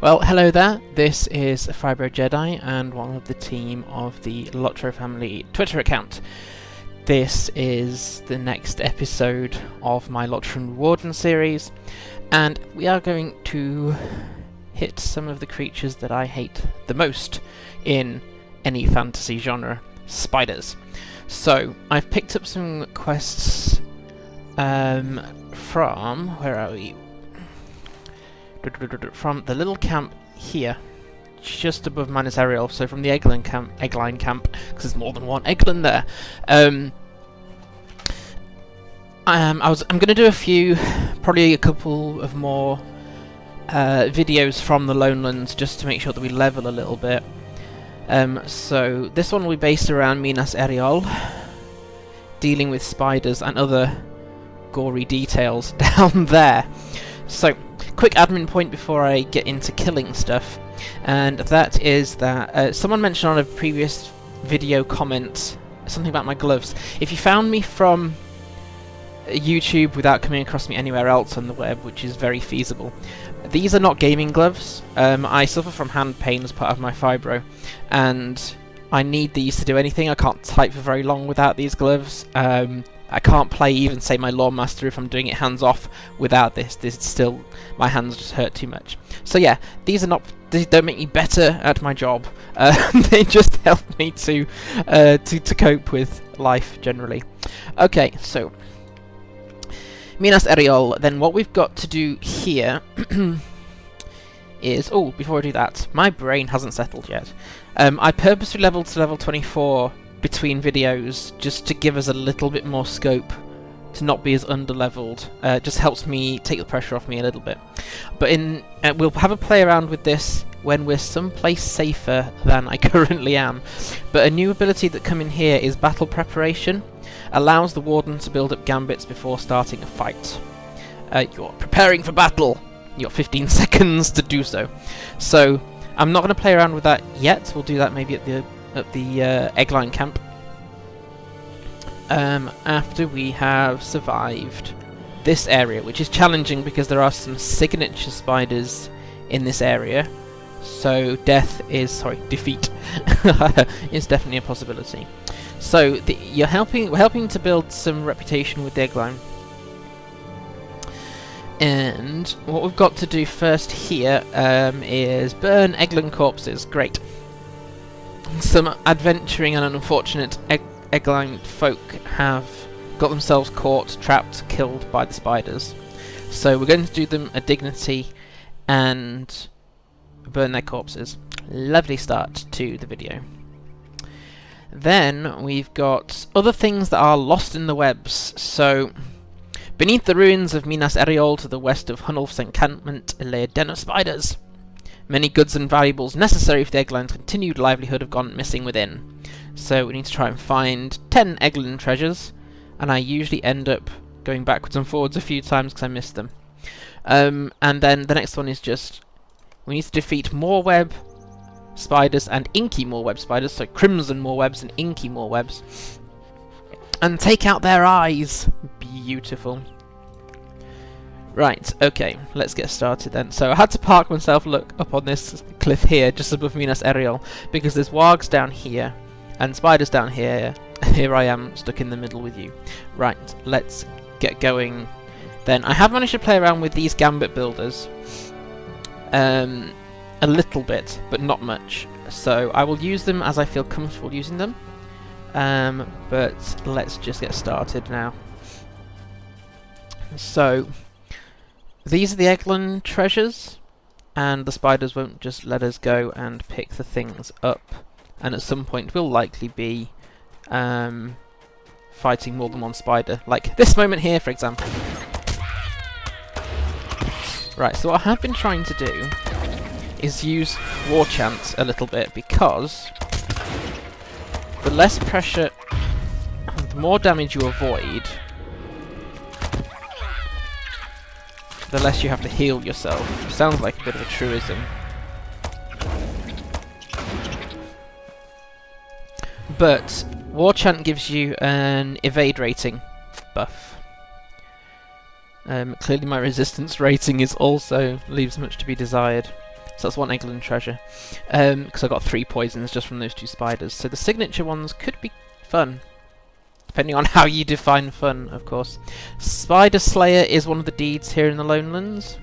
Well, hello there, this is Fibro Jedi and one of the team of the LOTRO family Twitter account. This is the next episode of my LOTRO Warden series, and we are going to hit some of the creatures that I hate the most in any fantasy genre, spiders. So, I've picked up some quests from, where are we? From the little camp here, just above Manus Ariel, so from the Eggline camp, because there's more than one Eggline there. I'm going to do a few, probably a couple of more videos from the Lonelands, just to make sure that we level a little bit. So this one will be based around Minas Ariel, dealing with spiders and other gory details down there. So, quick admin point before I get into killing stuff, and that is that someone mentioned on a previous video comment something about my gloves. If you found me from YouTube without coming across me anywhere else on the web, which is very feasible, these are not gaming gloves. I suffer from hand pain as part of my fibro, and I need these to do anything. I can't type for very long without these gloves. I can't play even, say, my Lore Master if I'm doing it hands off without this. Still, my hands just hurt too much. So yeah, these don't make me better at my job. They just help me to cope with life generally. Okay, so Minas Ariel. Then what we've got to do here is, oh, before I do that, my brain hasn't settled yet. I purposely leveled to level 24 between videos, just to give us a little bit more scope to not be as underleveled. Just helps me take the pressure off me a little bit. But we'll have a play around with this when we're someplace safer than I currently am. But a new ability that come in here is Battle Preparation. Allows the Warden to build up gambits before starting a fight. You're preparing for battle. You've got 15 seconds to do so. So I'm not going to play around with that yet. We'll do that maybe at the Eggline camp, after we have survived this area, which is challenging because there are some signature spiders in this area, so defeat is definitely a possibility. So we're helping to build some reputation with the Eggline, and what we've got to do first here is burn Eggline corpses. Great. Some adventuring and unfortunate Eggline folk have got themselves caught, trapped, killed by the spiders. So we're going to do them a dignity and burn their corpses. Lovely start to the video. Then we've got other things that are lost in the webs. So beneath the ruins of Minas Ariel to the west of Hunulf's encampment lay a den of spiders. Many goods and valuables necessary for the Eggline's continued livelihood have gone missing within. So we need to try and find 10 Eggline treasures, and I usually end up going backwards and forwards a few times because I missed them. And then the next one is just, we need to defeat Moorweb spiders and inky Moorweb spiders, so crimson Moorwebs and inky Moorwebs, and take out their eyes. Beautiful. Right, okay, let's get started then. So I had to park myself up on this cliff here, just above Minas Ariel, because there's wargs down here, and spiders down here. Here I am, stuck in the middle with you. Right, let's get going then. I have managed to play around with these gambit builders a little bit, but not much. So I will use them as I feel comfortable using them. But let's just get started now. So these are the Eggline treasures, and the spiders won't just let us go and pick the things up, and at some point we'll likely be fighting more than one spider, like this moment here, for example. Right, so what I have been trying to do is use war chants a little bit, because the less pressure, the more damage you avoid, the less you have to heal yourself. Sounds like a bit of a truism. But War Chant gives you an evade rating buff. Clearly my resistance rating is also leaves much to be desired. So that's 1 Eglin treasure. Because I got 3 poisons just from those 2 spiders. So the signature ones could be fun. Depending on how you define fun, of course. Spider Slayer is one of the deeds here in the Lonelands.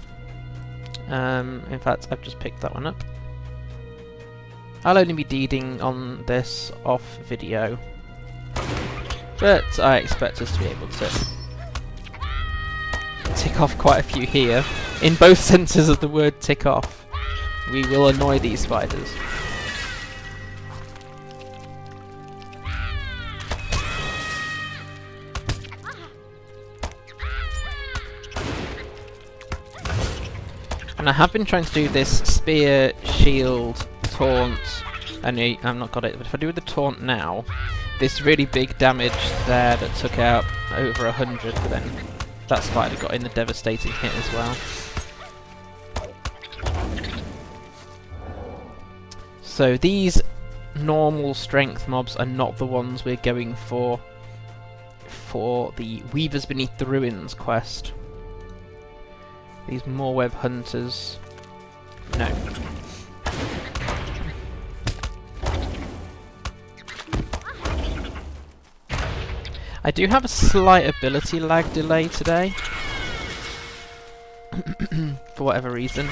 In fact, I've just picked that one up. I'll only be deeding on this off video, but I expect us to be able to tick off quite a few here. In both senses of the word tick off. We will annoy these spiders. And I have been trying to do this spear, shield, taunt, and I've not got it, but if I do the taunt now, this really big damage there that took out over 100, but then that spider got in the devastating hit as well. So these normal strength mobs are not the ones we're going for the Weavers Beneath the Ruins quest. These Moorweb Hunters, no. I do have a slight ability lag delay today, for whatever reason.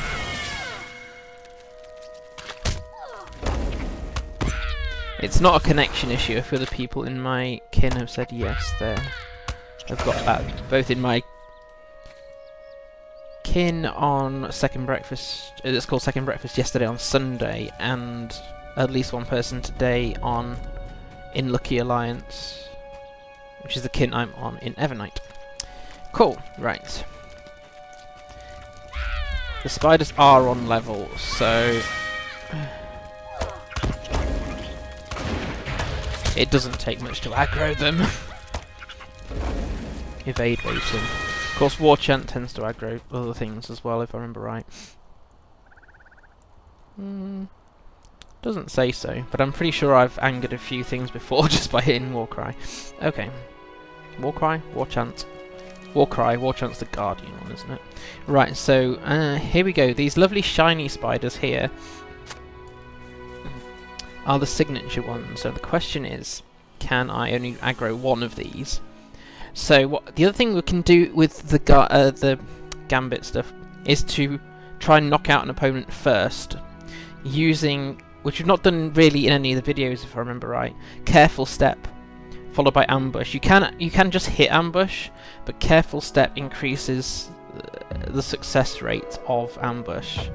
It's not a connection issue. If other people in my kin have said yes, I've got that both in my kin on Second Breakfast, it's called Second Breakfast yesterday on Sunday, and at least one person today on In Lucky Alliance, which is the kin I'm on in Evernight. Cool, right. The spiders are on level, so it doesn't take much to aggro them. Evade waiting. Of course, War Chant tends to aggro other things as well, if I remember right. Doesn't say so, but I'm pretty sure I've angered a few things before just by hitting Warcry. Okay. Warcry? War Chant. Warcry. War Chant's the Guardian one, isn't it? Right, so here we go. These lovely shiny spiders here are the signature ones. So the question is, can I only aggro one of these? So the other thing we can do with the Gambit stuff is to try and knock out an opponent first, using, which we've not done really in any of the videos if I remember right, Careful Step followed by Ambush. You can just hit Ambush, but Careful Step increases the success rate of Ambush.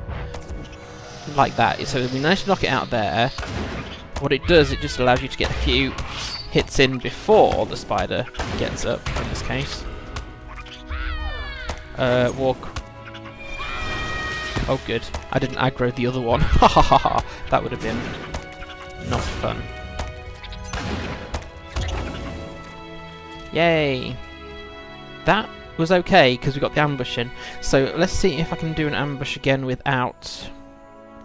Like that. So if we manage to knock it out there, what it does, it just allows you to get a few hits in before the spider gets up, in this case. Walk. Oh good, I didn't aggro the other one. Ha ha ha ha, that would have been not fun. Yay! That was okay, because we got the ambush in. So let's see if I can do an ambush again without,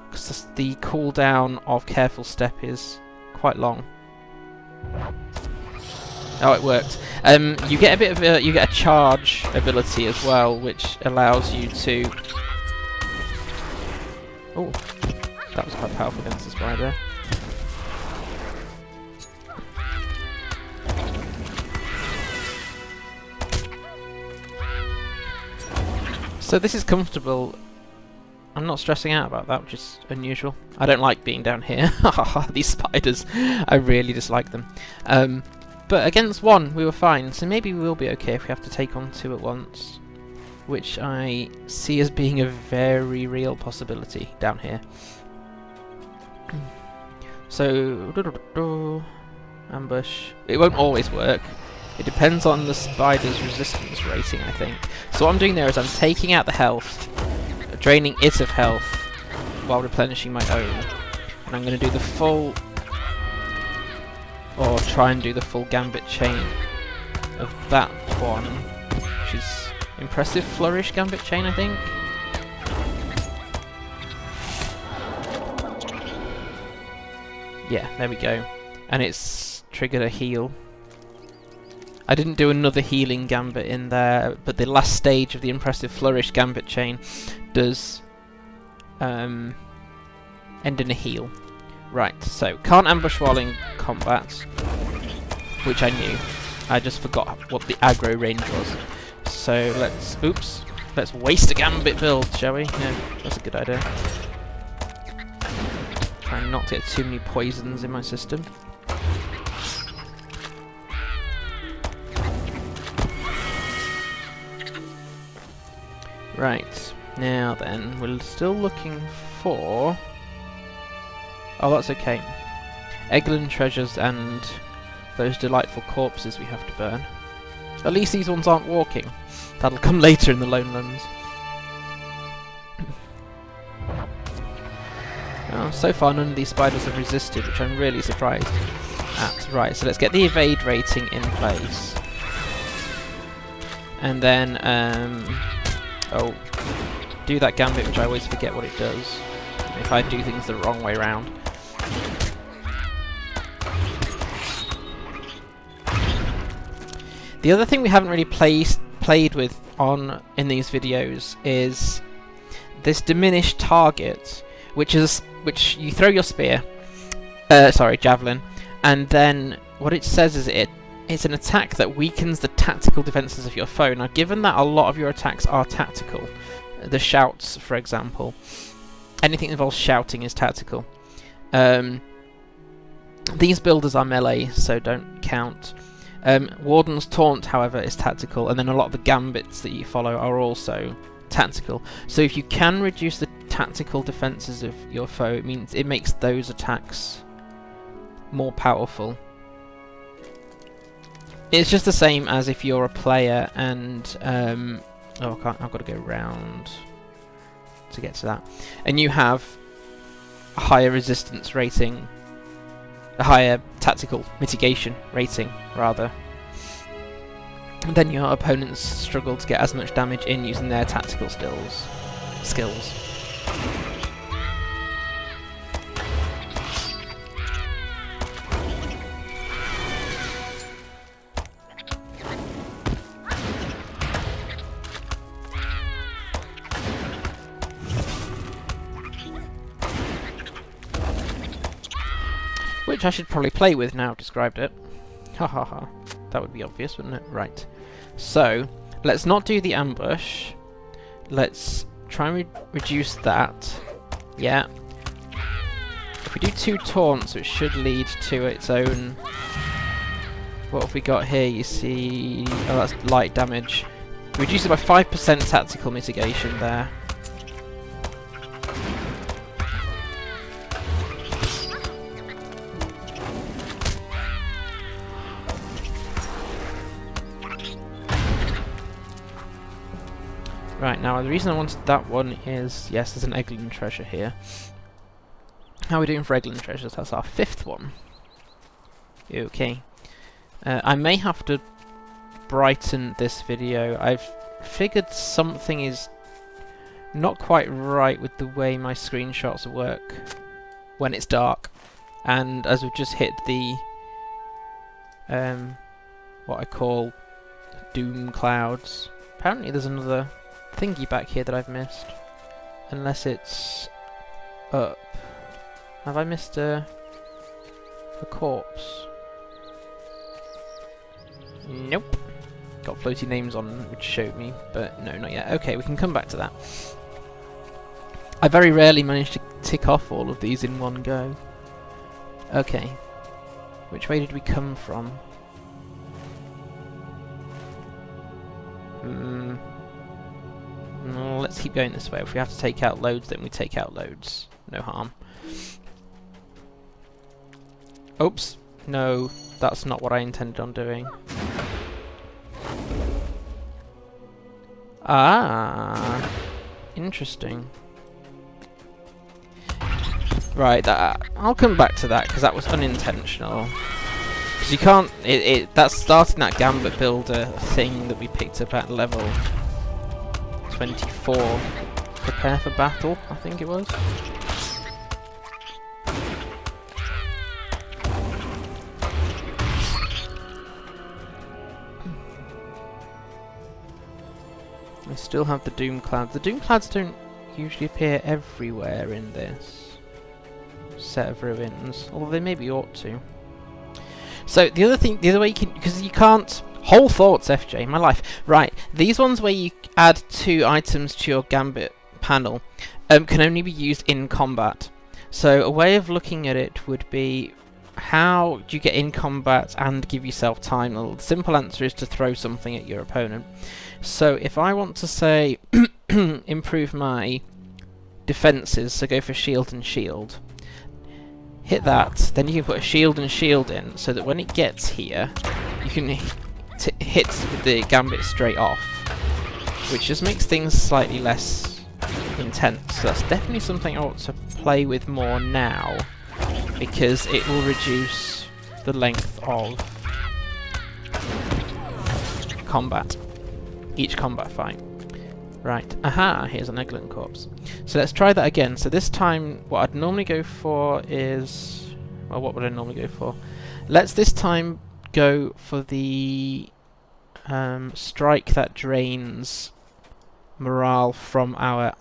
because the cooldown of Careful Step is quite long. Oh, it worked. You get a bit of you get a charge ability as well, which allows you to. Oh, that was quite powerful against the spider. So this is comfortable. I'm not stressing out about that, which is unusual. I don't like being down here. These spiders, I really dislike them. But against one, we were fine, so maybe we will be okay if we have to take on two at once, which I see as being a very real possibility down here. So, ambush. It won't always work. It depends on the spider's resistance rating, I think. So what I'm doing there is I'm taking out the health, draining it of health, while replenishing my own. And I'm going to do the full, or try and do the full Gambit chain of that one, which is Impressive Flourish Gambit chain, I think. Yeah, there we go. And it's triggered a heal. I didn't do another healing Gambit in there, but the last stage of the Impressive Flourish Gambit chain does end in a heal. Right, so can't ambush while in combat, which I knew. I just forgot what the aggro range was. So let's waste a gambit build, shall we? Yeah, that's a good idea. Trying not to get too many poisons in my system. Right, now then, we're still looking for... Oh, that's okay. Eglin treasures and those delightful corpses we have to burn. At least these ones aren't walking. That'll come later in the Lowlands. Oh, so far none of these spiders have resisted, which I'm really surprised at. Right, so let's get the evade rating in place. And then, do that gambit, which I always forget what it does if I do things the wrong way round. The other thing we haven't really played with in these videos is this diminished target, which you throw your spear, javelin, and then what it says is it's an attack that weakens the tactical defenses of your foe. Now, given that a lot of your attacks are tactical, the shouts, for example, anything that involves shouting is tactical. These builders are melee, so don't count. Warden's Taunt, however, is tactical, and then a lot of the gambits that you follow are also tactical. So if you can reduce the tactical defenses of your foe, it makes those attacks more powerful. It's just the same as if you're a player and I've got to go round to get to that, and you have a higher resistance rating, a higher tactical mitigation rating rather, then your opponents struggle to get as much damage in using their tactical skills. Which I should probably play with now I've described it. Ha ha ha. That would be obvious, wouldn't it? Right. So, let's not do the ambush. Let's try and reduce that. Yeah. If we do 2 taunts, it should lead to its own... What have we got here? You see... Oh, that's light damage. Reduce it by 5% tactical mitigation there. Right, now the reason I wanted that one is, yes, there's an Eglin treasure here. How are we doing for Eglin treasures? That's our 5th one. Okay. I may have to brighten this video. I've figured something is not quite right with the way my screenshots work when it's dark. And as we've just hit the what I call doom clouds, apparently there's another thingy back here that I've missed. Unless it's up. Have I missed a corpse? Nope. Got floaty names on which showed me, but no, not yet. Okay, we can come back to that. I very rarely manage to tick off all of these in one go. Okay. Which way did we come from? No, let's keep going this way. If we have to take out loads, then we take out loads. No harm. Oops. No, that's not what I intended on doing. Ah, interesting. Right, I'll come back to that because that was unintentional. Because you can't. That's starting that gambit builder thing that we picked up at level 24. Prepare for battle, I think it was. I still have the doom clouds. The doom clouds don't usually appear everywhere in this. set of ruins, although they maybe ought to. So the other way you can, because you can't. Whole thoughts, FJ, my life. Right, these ones where you add 2 items to your gambit panel can only be used in combat. So a way of looking at it would be, how do you get in combat and give yourself time? Well, the simple answer is to throw something at your opponent. So if I want to say improve my defences, so go for shield and shield, hit that, then you can put a shield and shield in, so that when it gets here, you can hit with the gambit straight off, which just makes things slightly less intense. So that's definitely something I want to play with more now, because it will reduce the length of combat, each combat fight. Right, aha, here's an Eglin corpse. So let's try that again. So this time, what I'd normally go for is... well, what would I normally go for? Let's this time go for the strike that drains morale from our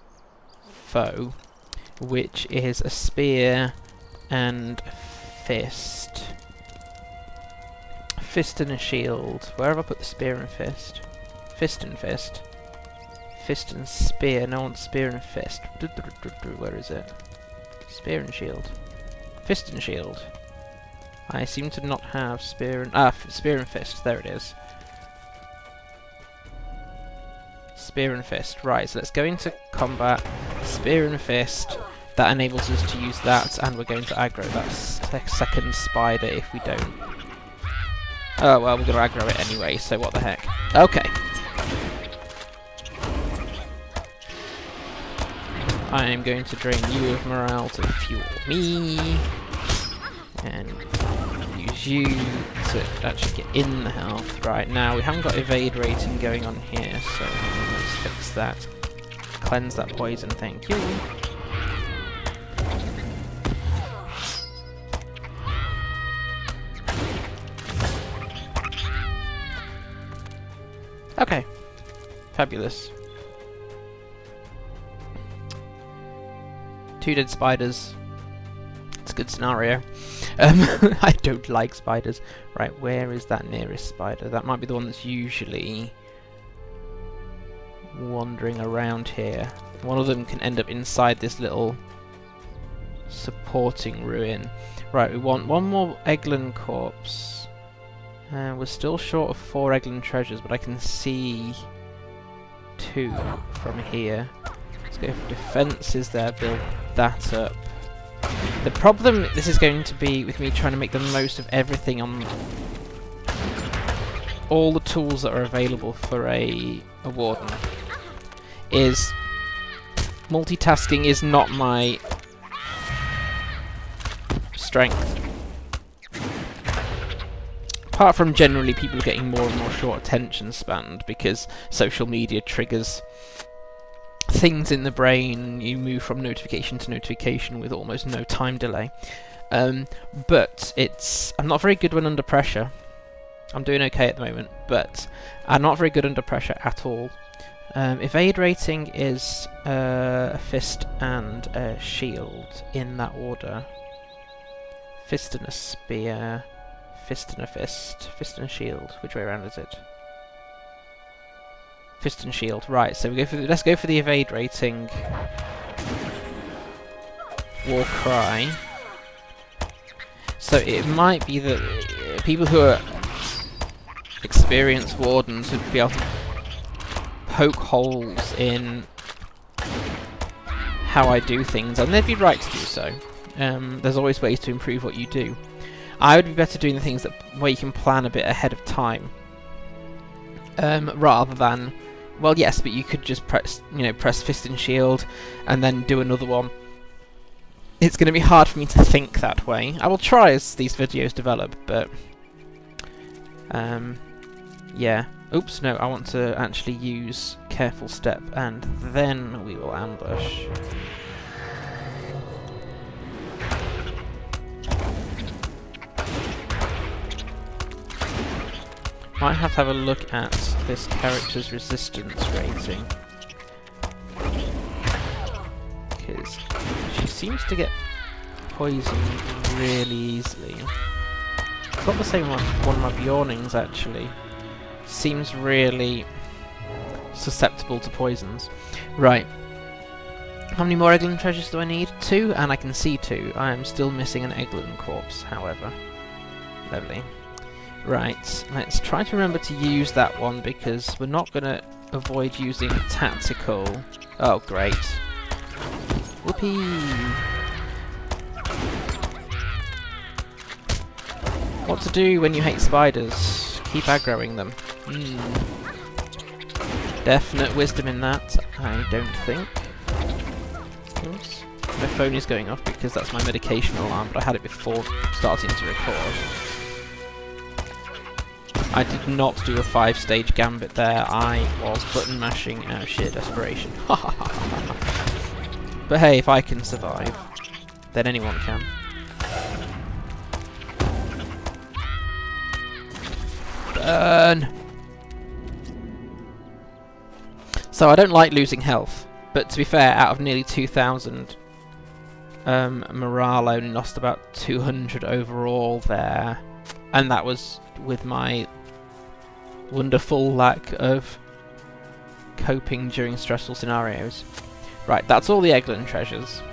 foe, which is a spear and fist. Fist and a shield. Where have I put the spear and fist? Fist and fist. Fist and spear. No one's spear and fist. Where is it? Spear and shield. Fist and shield. I seem to not have spear and... spear and fist. There it is. Spear and fist. Right, so let's go into combat. Spear and fist. That enables us to use that, and we're going to aggro that second spider if we don't. Oh, well, we're going to aggro it anyway, so what the heck. Okay. I am going to drain you of morale to fuel me, and use you to actually get in the health. Right, now we haven't got evade rating going on here, so let's fix that. Cleanse that poison, thank you. Okay, fabulous. 2 dead spiders. It's a good scenario. I don't like spiders. Right, where is that nearest spider? That might be the one that's usually wandering around here. One of them can end up inside this little supporting ruin. Right, we want one more Eglin corpse. We're still short of 4 Eglin treasures, but I can see 2 from here. Let's go for defences there, build that up. The problem this is going to be with me trying to make the most of everything on all the tools that are available for a warden is multitasking is not my strength. Apart from generally people getting more and more short attention span because social media triggers things in the brain, you move from notification to notification with almost no time delay. But I'm not very good when under pressure. I'm doing okay at the moment, but I'm not very good under pressure at all. Evade rating is a fist and a shield in that order. Fist and a spear. Fist and a fist. Fist and a shield. Which way around is it? Fist and shield. Right, so let's go for the evade rating. War cry. So it might be that people who are experienced wardens would be able to poke holes in how I do things, and they'd be right to do so. There's always ways to improve what you do. I would be better doing the things where you can plan a bit ahead of time, rather than, well, yes, but you could just press fist and shield, and then do another one. It's going to be hard for me to think that way. I will try as these videos develop, but yeah. Oops, no, I want to actually use careful step, and then we will ambush. Might have to have a look at this character's resistance rating, because she seems to get poisoned really easily. It's not the same with one of my Bjornings, actually. Seems really susceptible to poisons. Right. How many more Eglin treasures do I need? 2, and I can see 2. I am still missing an Eglin corpse, however. Lovely. Right, let's try to remember to use that one, because we're not going to avoid using tactical... Oh, great. Whoopee! What to do when you hate spiders? Keep aggroing them. Definite wisdom in that, I don't think. Oops. My phone is going off because that's my medication alarm, but I had it before starting to record. I did not do a 5-stage gambit there, I was button mashing out of sheer desperation. But hey, if I can survive, then anyone can. Burn! So I don't like losing health, but to be fair, out of nearly 2,000, morale, I only lost about 200 overall there, and that was with my wonderful lack of coping during stressful scenarios. Right, that's all the Eglin treasures.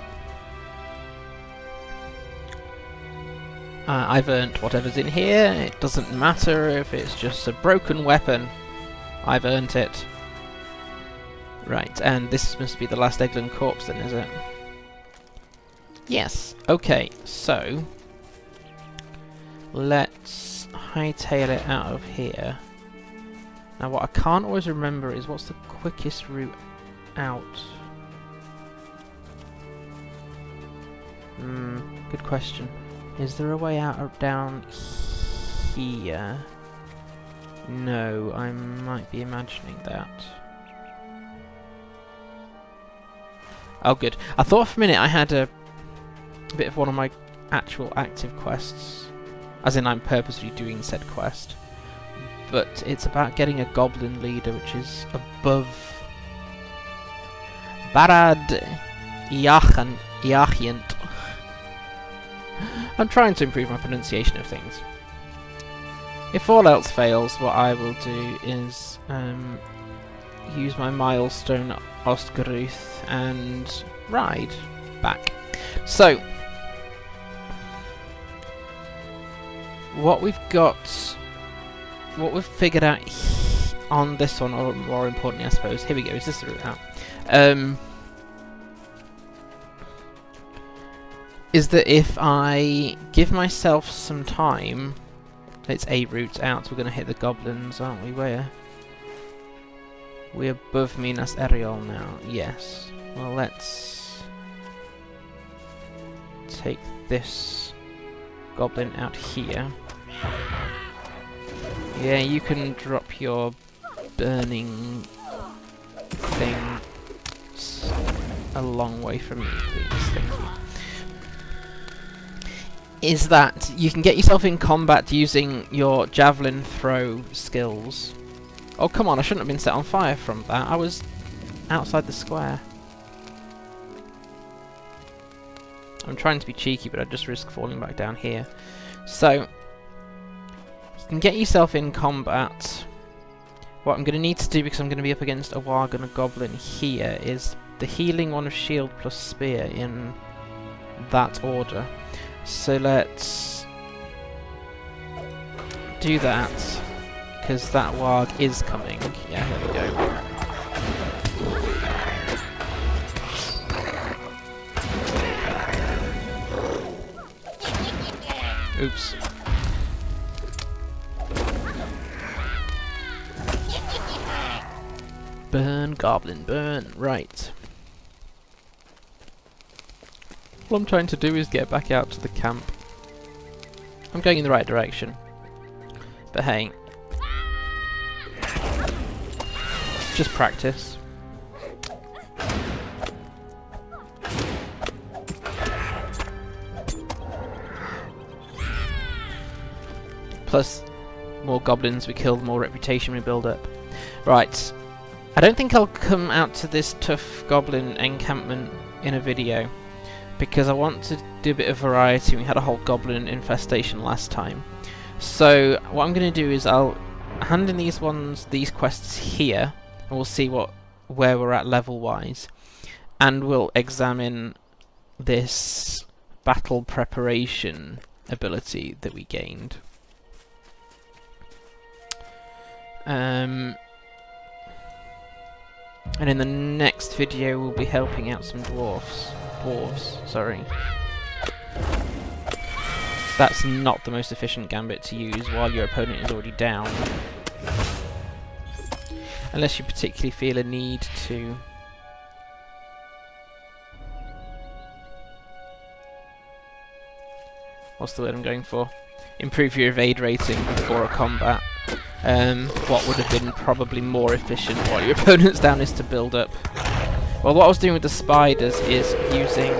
I've earned whatever's in here. It doesn't matter if it's just a broken weapon. I've earned it. Right, and this must be the last Eglin corpse then, is it? Yes. Okay, so let's hightail it out of here. Now what I can't always remember is what's the quickest route out? Good question. Is there a way out or down here? No, I might be imagining that. Oh good. I thought for a minute I had a bit of one of my actual active quests. As in I'm purposely doing said quest. But it's about getting a goblin leader which is above Barad Iachient. I'm trying to improve my pronunciation of things. If all else fails, what I will do is use my milestone Ostgaruth and ride back. So, what we've got, what we've figured out on this one, or more importantly I suppose, here we go, is this the route out? Is that if I give myself some time, it's a route out, we're going to hit the goblins, aren't we? Where? We're above Minas Eriol now, yes. Well, let's take this goblin out here. Yeah, you can drop your burning thing a long way from me, please. Thank you. Is that you can get yourself in combat using your javelin throw skills. Oh come on, I shouldn't have been set on fire from that. I was outside the square. I'm trying to be cheeky, but I just risk falling back down here. So, you can get yourself in combat. What I'm going to need to do, because I'm going to be up against a warg and a goblin here, is the healing one of shield plus spear in that order. So let's do that, because that warg is coming. Yeah, here we go. Oops. Burn, goblin, burn. Right. All I'm trying to do is get back out to the camp. I'm going in the right direction. But hey. Just practice. Plus, more goblins we kill, the more reputation we build up. Right. I don't think I'll come out to this tough goblin encampment in a video. because I want to do a bit of variety. We had a whole goblin infestation last time. So what I'm going to do is I'll hand in these quests here, and we'll see where we're at level-wise, and we'll examine this battle preparation ability that we gained. And in the next video we'll be helping out some dwarves, sorry. That's not the most efficient gambit to use while your opponent is already down. Unless you particularly feel a need to. What's the word I'm going for? Improve your evade rating before a combat. What would have been probably more efficient while your opponent's down is to build up. Well, what I was doing with the spiders is using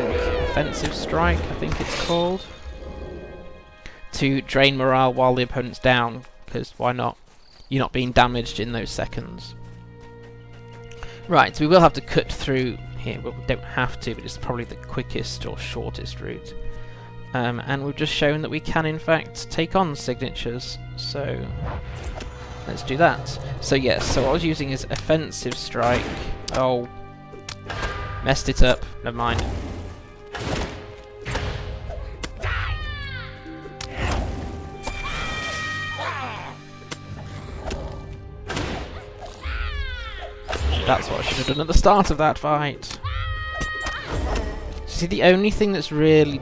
offensive strike, I think it's called, to drain morale while the opponent's down, because why not? You're not being damaged in those seconds. Right, so we will have to cut through here. Well, we don't have to, but it's probably the quickest or shortest route. And we've just shown that we can in fact take on signatures, so let's do that. So yes, so what I was using is offensive strike. Oh, messed it up, never mind. That's what I should have done at the start of that fight. See, the only thing that's really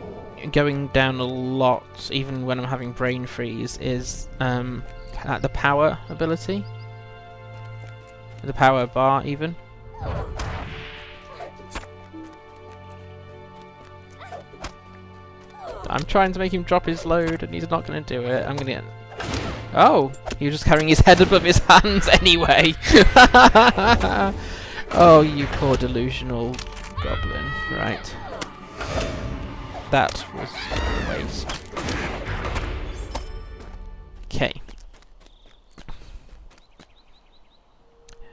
going down a lot, even when I'm having brain freeze, is the power ability. The power bar, even. I'm trying to make him drop his load, and he's not going to do it. I'm going to get... Oh! He was just carrying his head above his hands anyway! Oh, you poor delusional goblin. Right. That was a waste. Okay.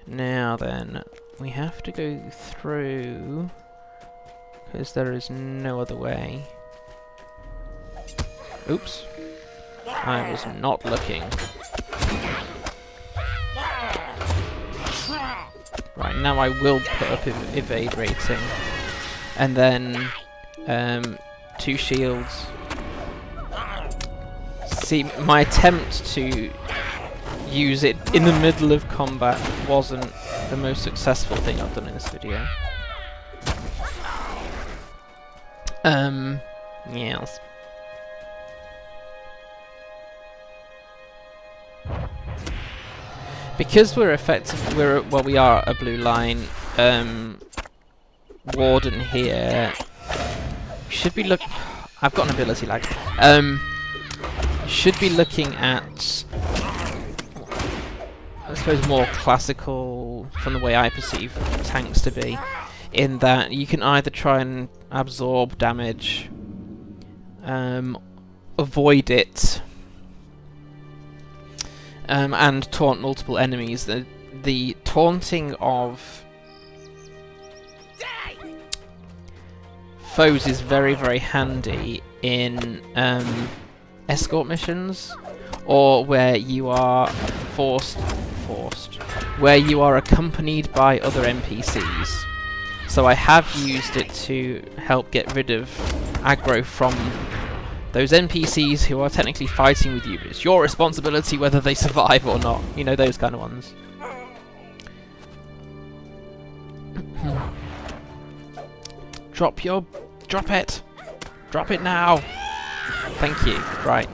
Now then, we have to go through, because there is no other way. Oops. I was not looking. Right, now I will put up evade rating. And then 2 shields. See, my attempt to use it in the middle of combat wasn't the most successful thing I've done in this video. Yes. Because we are a blue line warden here. Should be I've got an ability lag. Should be looking at, I suppose, more classical from the way I perceive tanks to be, in that you can either try and absorb damage, avoid it, and taunt multiple enemies. The taunting of foes is very, very handy in escort missions, or where you are where you are accompanied by other NPCs. So I have used it to help get rid of aggro from those NPCs who are technically fighting with you, but it's your responsibility whether they survive or not. You know, those kind of ones. Drop it! Drop it now! Thank you. Right.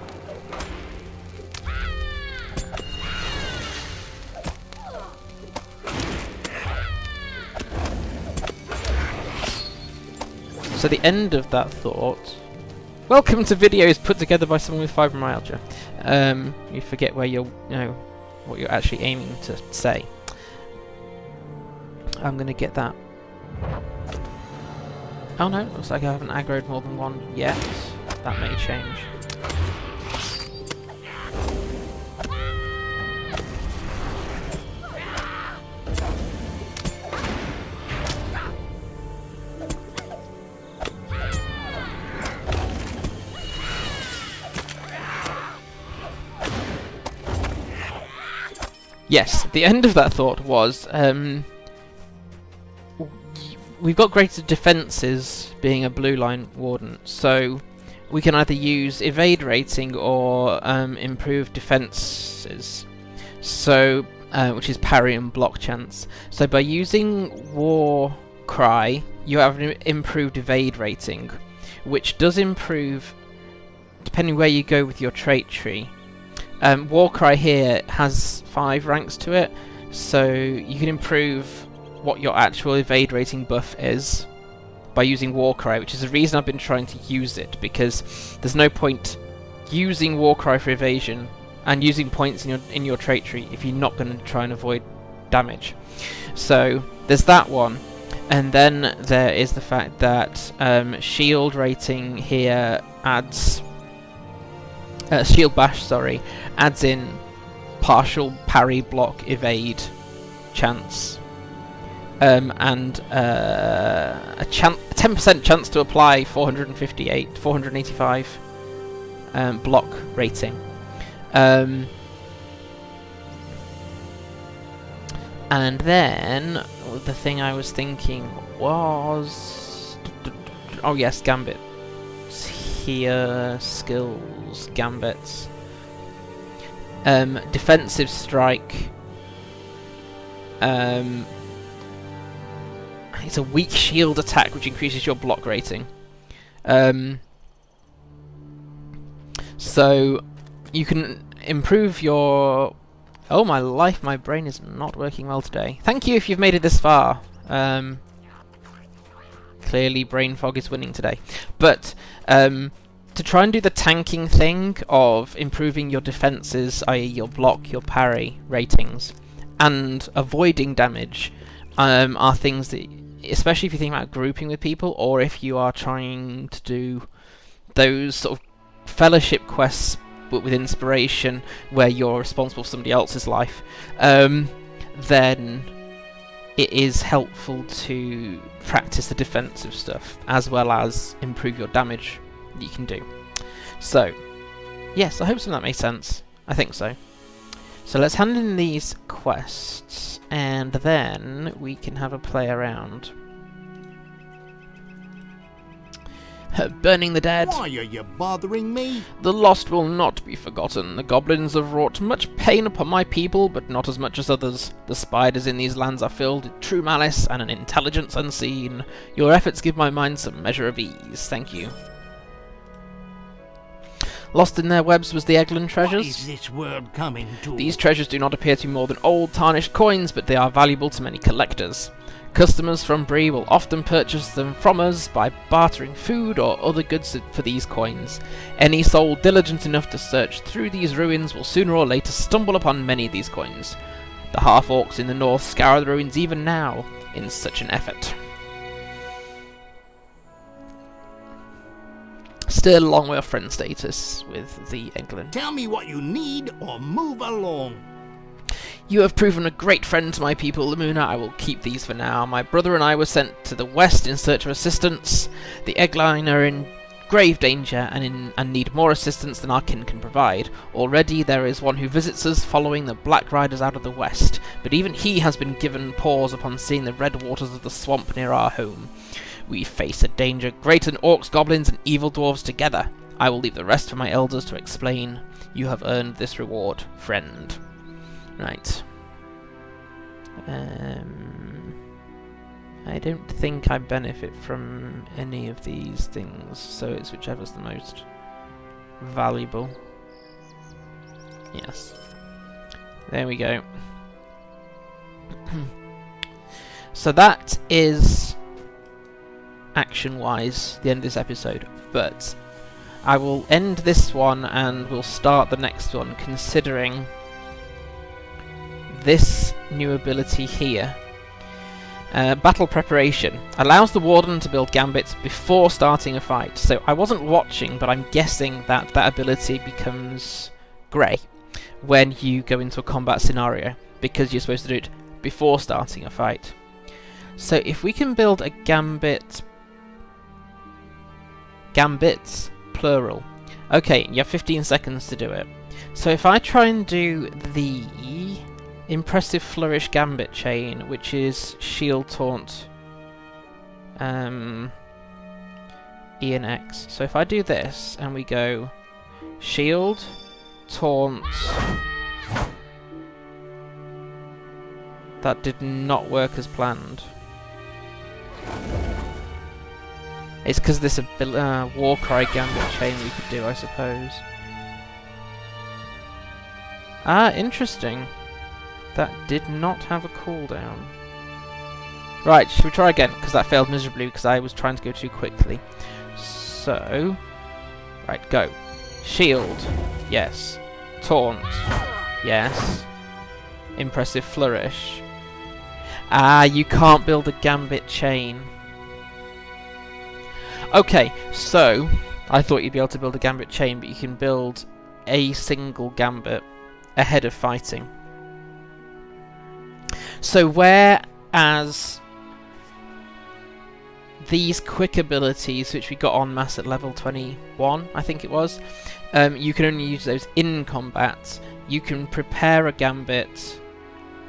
So the end of that thought... Welcome to videos put together by someone with fibromyalgia. You forget where what you're actually aiming to say. I'm gonna get that. Oh no, looks like I haven't aggroed more than one yet. That may change. yes, the end of that thought was we've got greater defences being a blue line warden, so we can either use evade rating or improve defences, so which is parry and block chance. So by using War Cry, you have an improved evade rating, which does improve depending where you go with your trait tree. War Cry here has 5 ranks to it, so you can improve what your actual evade rating buff is by using War Cry, which is the reason I've been trying to use it, because there's no point using War Cry for evasion and using points in your trait tree if you're not going to try and avoid damage. So there's that one, and then there is the fact that shield rating here adds shield bash, sorry, adds in partial parry, block, evade chance, and a 10% chance to apply 485 block rating. And then the thing I was thinking was, oh yes, gambit here, skills, gambits, defensive strike. It's a weak shield attack which increases your block rating. So you can improve your... Oh my life, my brain is not working well today. Thank you if you've made it this far. Clearly brain fog is winning today. But to try and do the tanking thing of improving your defences, i.e. your block, your parry ratings, and avoiding damage, are things that, especially if you think about grouping with people, or if you are trying to do those sort of fellowship quests but with inspiration where you're responsible for somebody else's life, then it is helpful to practice the defensive stuff as well as improve your damage that you can do. So yes, I hope some of that makes sense. I think so. So let's hand in these quests and then we can have a play around. Burning the dead. Why are you bothering me? The lost will not be forgotten. The goblins have wrought much pain upon my people, but not as much as others. The spiders in these lands are filled with true malice and an intelligence unseen. Your efforts give my mind some measure of ease. Thank you. Lost in their webs was the Eglin treasures. What is this world coming to? These treasures do not appear to be more than old, tarnished coins, but they are valuable to many collectors. Customers from Bree will often purchase them from us by bartering food or other goods for these coins. Any soul diligent enough to search through these ruins will sooner or later stumble upon many of these coins. The half-orcs in the north scour the ruins even now in such an effort. Still a long way off friend status with the Eglin. Tell me what you need or move along. You have proven a great friend to my people, Lamuna. I will keep these for now. My brother and I were sent to the west in search of assistance. The Eglin are in grave danger and need more assistance than our kin can provide. Already there is one who visits us following the Black Riders out of the west, but even he has been given pause upon seeing the red waters of the swamp near our home. We face a danger greater than orcs, goblins, and evil dwarves together. I will leave the rest for my elders to explain. You have earned this reward, friend. Right. I don't think I benefit from any of these things, so it's whichever's the most valuable. Yes. There we go. So that is, action-wise, the end of this episode, but I will end this one and we'll start the next one, considering this new ability here. Battle preparation allows the warden to build gambits before starting a fight. So I wasn't watching, but I'm guessing that that ability becomes grey when you go into a combat scenario, because you're supposed to do it before starting a fight. So if we can build a gambits plural. Okay, you have 15 seconds to do it. So if I try and do the Impressive Flourish Gambit Chain, which is Shield Taunt E and X. So if I do this and we go Shield, Taunt, that did not work as planned. It's because this Warcry Gambit Chain we could do, I suppose. Ah, interesting. That did not have a cooldown. Right, should we try again? Because that failed miserably because I was trying to go too quickly. So, right, go. Shield, yes. Taunt, yes. Impressive Flourish. Ah, you can't build a Gambit Chain. Okay, so I thought you'd be able to build a Gambit Chain, but you can build a single Gambit ahead of fighting. So whereas these quick abilities, which we got en masse at level 21, I think it was, you can only use those in combat. You can prepare a Gambit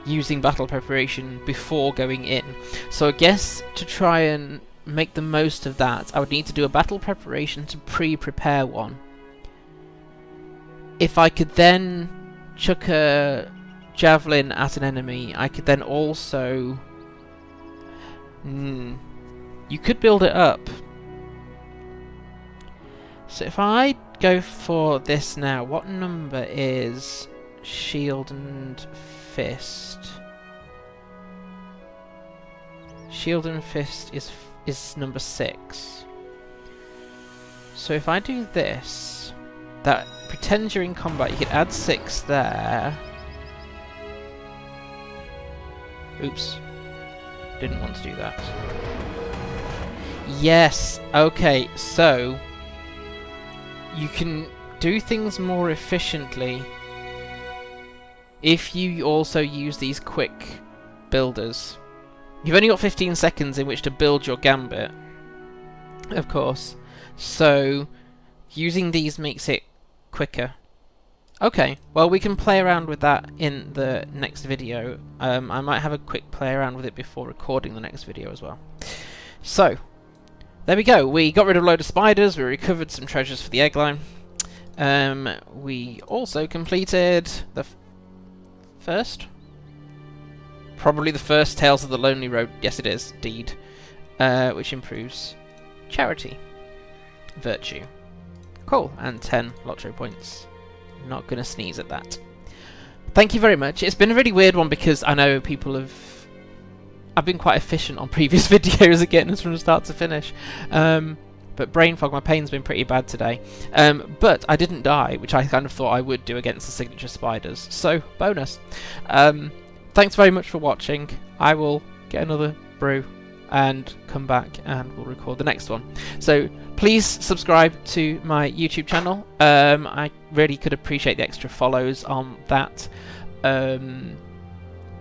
using battle preparation before going in. So I guess to try and make the most of that, I would need to do a battle preparation to pre-prepare one. If I could then chuck a javelin at an enemy, I could then also... you could build it up. So if I go for this now, what number is Shield and Fist? Shield and Fist is number 6. So if I do this, that pretends you're in combat, you could add 6 there. Oops. Didn't want to do that. Yes, okay, so you can do things more efficiently if you also use these quick builders. You've only got 15 seconds in which to build your Gambit, of course, so using these makes it quicker. Okay, well we can play around with that in the next video. I might have a quick play around with it before recording the next video as well. So, there we go. We got rid of a load of spiders, we recovered some treasures for the egg line. We also completed the first? Probably the first Tales of the Lonely Road, yes it is, deed, which improves charity, virtue. Cool, and 10 LOTRO points. Not gonna sneeze at that. Thank you very much. It's been a really weird one because I know people have... I've been quite efficient on previous videos again, from start to finish. But brain fog, my pain's been pretty bad today. But I didn't die, which I kind of thought I would do against the signature spiders. So, bonus. Thanks very much for watching. I will get another brew and come back and we'll record the next one. So please subscribe to my YouTube channel. I really could appreciate the extra follows on that.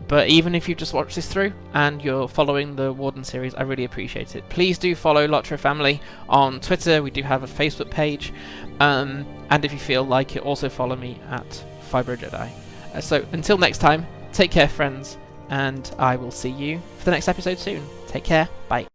But even if you've just watched this through and you're following the Warden series, I really appreciate it. Please do follow LOTRO Family on Twitter. We do have a Facebook page. And if you feel like it, also follow me at Fibro Jedi. So until next time, take care friends, and I will see you for the next episode soon. Take care, bye.